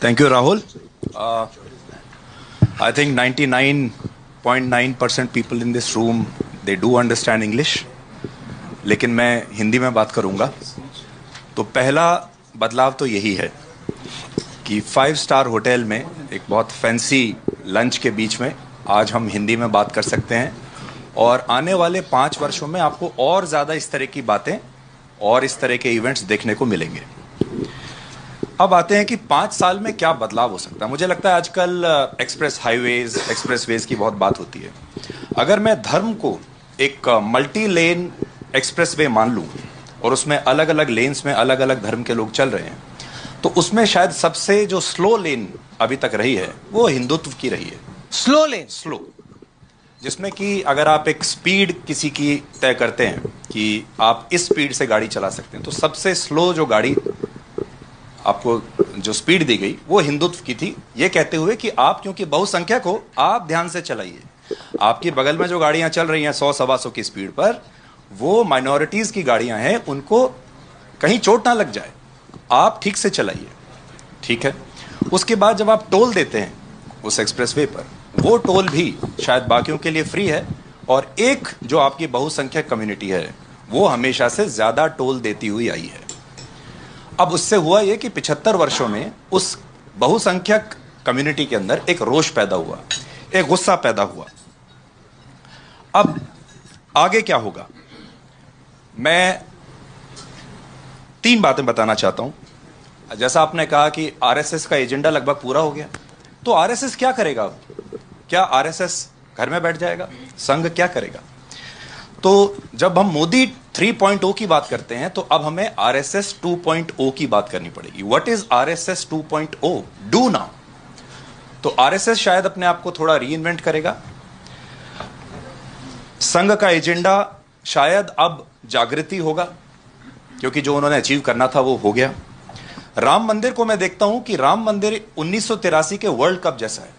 Thank you, Rahul. I think 99.9% people in this room, they do understand English. लेकिन मैं हिंदी में बात करूंगा। तो पहला बदलाव तो यही है कि 5 स्टार होटल में एक बहुत फैंसी लंच के बीच में आज हम हिंदी में बात कर सकते हैं और आने वाले 5 वर्षों में आपको और ज़्यादा इस तरह की बातें और इस तरह के इवेंट्स देखने को मिलेंगे। अब आते हैं कि 5 साल में क्या बदलाव हो सकता है। मुझे लगता है आजकल एक्सप्रेस हाईवेज, एक्सप्रेसवेज की बहुत बात होती है। अगर मैं धर्म को एक मल्टी लेन एक्सप्रेसवे मान लूँ और उसमें अलग अलग लेन्स में अलग अलग धर्म के लोग चल रहे हैं, तो उसमें शायद सबसे जो स्लो लेन अभी तक रही है वो हिंदुत्व की रही है। स्लो लेन, स्लो, जिसमें कि अगर आप एक स्पीड किसी की तय करते हैं कि आप इस स्पीड से गाड़ी चला सकते हैं, तो सबसे स्लो जो गाड़ी आपको जो स्पीड दी गई वो हिंदुत्व की थी, ये कहते हुए कि आप क्योंकि बहुसंख्यक हो आप ध्यान से चलाइए। आपकी बगल में जो गाड़ियां चल रही हैं 100-125 की स्पीड पर, वो माइनॉरिटीज की गाड़ियां हैं, उनको कहीं चोट ना लग जाए, आप ठीक से चलाइए। ठीक है। उसके बाद जब आप टोल देते हैं उस एक्सप्रेसवे पर, वो टोल भी शायद बाकियों के लिए फ्री है और एक जो आपकी बहुसंख्यक कम्युनिटी है वो हमेशा से ज्यादा टोल देती हुई आई है। अब उससे हुआ ये कि 75 वर्षों में उस बहुसंख्यक कम्युनिटी के अंदर एक रोष पैदा हुआ, एक गुस्सा पैदा हुआ। अब आगे क्या होगा, मैं 3 बातें बताना चाहता हूं। जैसा आपने कहा कि आरएसएस का एजेंडा लगभग पूरा हो गया, तो आरएसएस क्या करेगा अब? क्या आरएसएस घर में बैठ जाएगा? संघ क्या करेगा? तो जब हम मोदी 3.0 की बात करते हैं तो अब हमें आरएसएस 2.0 की बात करनी पड़ेगी। What is RSS 2.0? Do now. तो आरएसएस शायद अपने आप को थोड़ा रीइन्वेंट करेगा। संघ का एजेंडा शायद अब जागृति होगा, क्योंकि जो उन्होंने अचीव करना था वो हो गया। राम मंदिर को मैं देखता हूं कि राम मंदिर 1983 के वर्ल्ड कप जैसा है।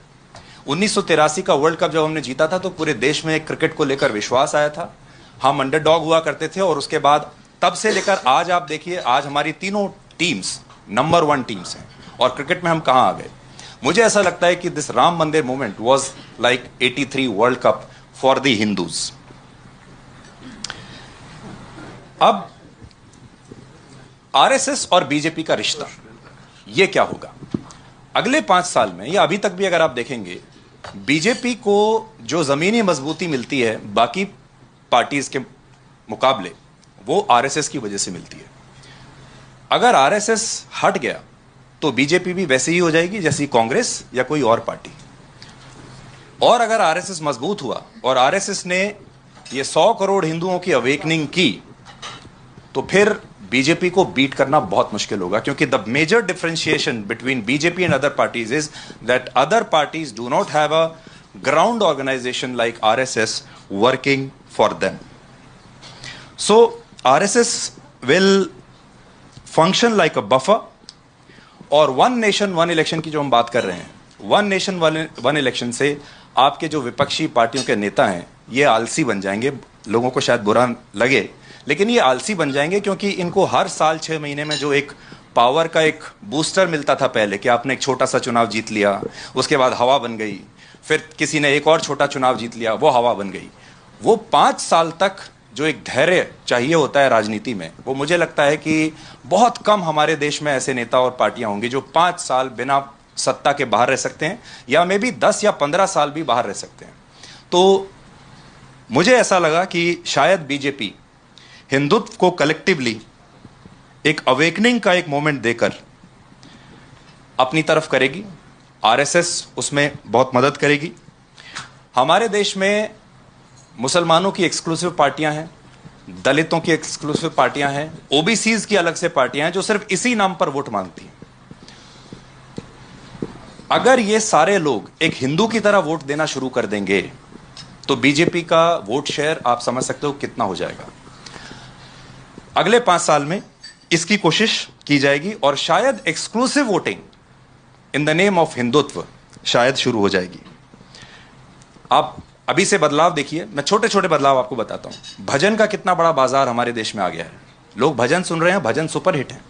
1983 का वर्ल्ड कप जब हमने जीता था तो पूरे देश में क्रिकेट को लेकर विश्वास आया था। हम अंडरडॉग हुआ करते थे और उसके बाद तब से लेकर आज आप देखिए, आज हमारी तीनों टीम्स नंबर 1 टीम्स हैं और क्रिकेट में हम कहां आ गए। मुझे ऐसा लगता है कि दिस राम मंदिर movement was like 83 world cup for the Hindus. अब आरएसएस और बीजेपी का रिश्ता ये क्या होगा अगले 5 साल में, या अभी तक भी अगर आप देखेंगे, बीजेपी को जो जमीनी मजबूती मिलती है बाकी पार्टीज के मुकाबले, वो आरएसएस की वजह से मिलती है। अगर आरएसएस हट गया तो बीजेपी भी वैसे ही हो जाएगी जैसी कांग्रेस या कोई और पार्टी। और अगर आरएसएस मजबूत हुआ और आरएसएस ने ये 100 करोड़ हिंदुओं की अवेकनिंग की, तो फिर बीजेपी को बीट करना बहुत मुश्किल होगा, क्योंकि the major differentiation between BJP and other parties is that other parties do not have a ground organisation like RSS working for them. So RSS will function like a buffer, और 1 nation 1 election की जो हम बात कर रहे हैं, 1 nation 1 election से आपके जो विपक्षी पार्टियों के नेता हैं ये आलसी बन जाएंगे। लोगों को शायद बुरा लगे, लेकिन ये आलसी बन जाएंगे, क्योंकि इनको हर साल 6 महीने में जो एक पावर का एक बूस्टर मिलता था पहले, कि आपने एक छोटा सा चुनाव जीत लिया, उसके बाद हवा बन गई, फिर किसी ने एक और छोटा चुनाव जीत लिया, वो हवा बन गई। वो 5 साल तक जो एक धैर्य चाहिए होता है राजनीति में, वो मुझे लगता है कि बहुत कम हमारे देश में ऐसे नेता और पार्टियां होंगी जो 5 साल बिना सत्ता के बाहर रह सकते हैं, या मे बी 10 या 15 साल भी बाहर रह सकते हैं। तो मुझे ऐसा लगा कि शायद बीजेपी हिंदुत्व को कलेक्टिवली एक अवेकनिंग का एक मोमेंट देकर अपनी तरफ करेगी। आरएसएस उसमें बहुत मदद करेगी। हमारे देश में मुसलमानों की एक्सक्लूसिव पार्टियां हैं, दलितों की एक्सक्लूसिव पार्टियां हैं, ओबीसीज की अलग से पार्टियां हैं जो सिर्फ इसी नाम पर वोट मांगती हैं। अगर ये सारे लोग एक हिंदू की तरह वोट देना शुरू कर देंगे तो बीजेपी का वोट शेयर आप समझ सकते हो कितना हो जाएगा। अगले 5 साल में इसकी कोशिश की जाएगी और शायद exclusive voting in the name of Hindutva शायद शुरू हो जाएगी। आप अभी से बदलाव देखिए, मैं छोटे छोटे बदलाव आपको बताता हूं। भजन का कितना बड़ा बाजार हमारे देश में आ गया है, लोग भजन सुन रहे हैं, भजन सुपरहिट है।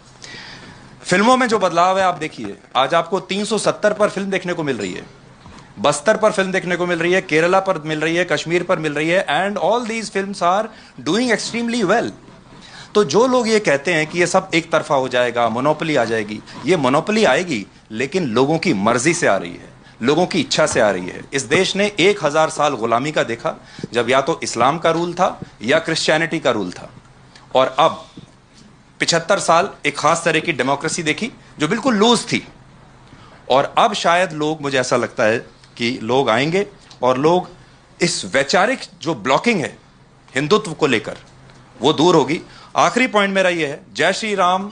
फिल्मों में जो बदलाव है आप देखिए, आज आपको 370 पर फिल्म देखने को मिल रही है, बस्तर पर फिल्म देखने को मिल रही है, केरला पर मिल रही है, कश्मीर पर मिल रही है, and all these films are doing extremely well. तो जो लोग ये कहते हैं कि ये सब एक तरफा हो जाएगा, मोनोपोली आ जाएगी, ये मोनोपोली आएगी लेकिन लोगों की मर्जी से आ रही है, लोगों की इच्छा से आ रही है। इस देश ने 1000 साल गुलामी का देखा, जब या तो इस्लाम का रूल था या क्रिश्चियनिटी का रूल था, और अब 75 साल एक खास तरह की डेमोक्रेसी देखी जो बिल्कुल लूज थी। और अब शायद लोग, मुझे ऐसा लगता है कि लोग आएंगे और लोग इस वैचारिक जो ब्लॉकिंग है हिंदुत्व को लेकर, वो दूर होगी। आखिरी पॉइंट मेरा ये है, जय श्री राम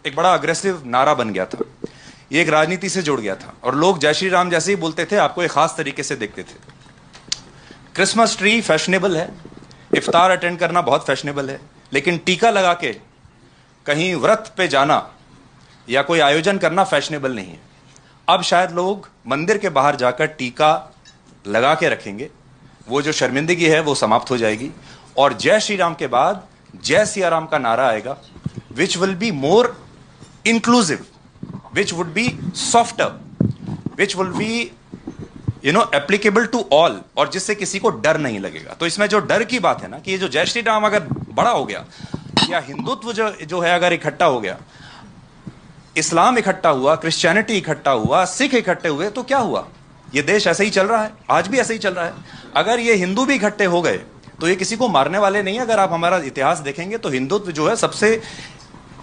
एक बड़ा अग्रेसिव नारा बन गया था, ये एक राजनीति से जुड़ गया था, और लोग जय श्री राम जैसे ही बोलते थे आपको एक खास तरीके से देखते थे। क्रिसमस ट्री फैशनेबल है, इफ्तार अटेंड करना बहुत फैशनेबल है, लेकिन टीका लगा के कहीं व्रत पे जाना या कोई आयोजन करना फैशनेबल नहीं है। अब शायद लोग मंदिर के बाहर जाकर टीका लगा के रखेंगे, वो जो शर्मिंदगी है वो समाप्त हो जाएगी, और जय श्री राम के बाद जय सिया राम का नारा आएगा, which will be more inclusive, which would be softer, which will be applicable to all, और जिससे किसी को डर नहीं लगेगा। तो इसमें जो डर की बात है ना, कि ये जो जय श्री राम अगर बड़ा हो गया, या हिंदुत्व जो है अगर इकट्ठा हो गया, इस्लाम इकट्ठा हुआ, क्रिश्चियनिटी इकट्ठा हुआ, सिख इकट्ठे हुए, तो क्या हुआ? ये देश ऐसे ही चल रहा है, आज भी ऐसे ही चल रहा है। अगर ये हिंदू भी इकट्ठे हो गए तो ये किसी को मारने वाले नहीं है। अगर आप हमारा इतिहास देखेंगे तो हिंदुत्व जो है सबसे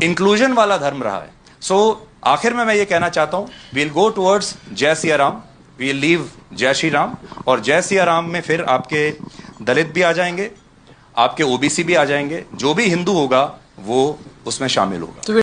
इंक्लूजन वाला धर्म रहा है। सो आखिर में मैं ये कहना चाहता हूं, वील गो टुवर्ड्स जय सिया राम, वील लीव जय श्री राम, और जय सिया राम में फिर आपके दलित भी आ जाएंगे, आपके ओबीसी भी आ जाएंगे, जो भी हिंदू होगा वो उसमें शामिल होगा।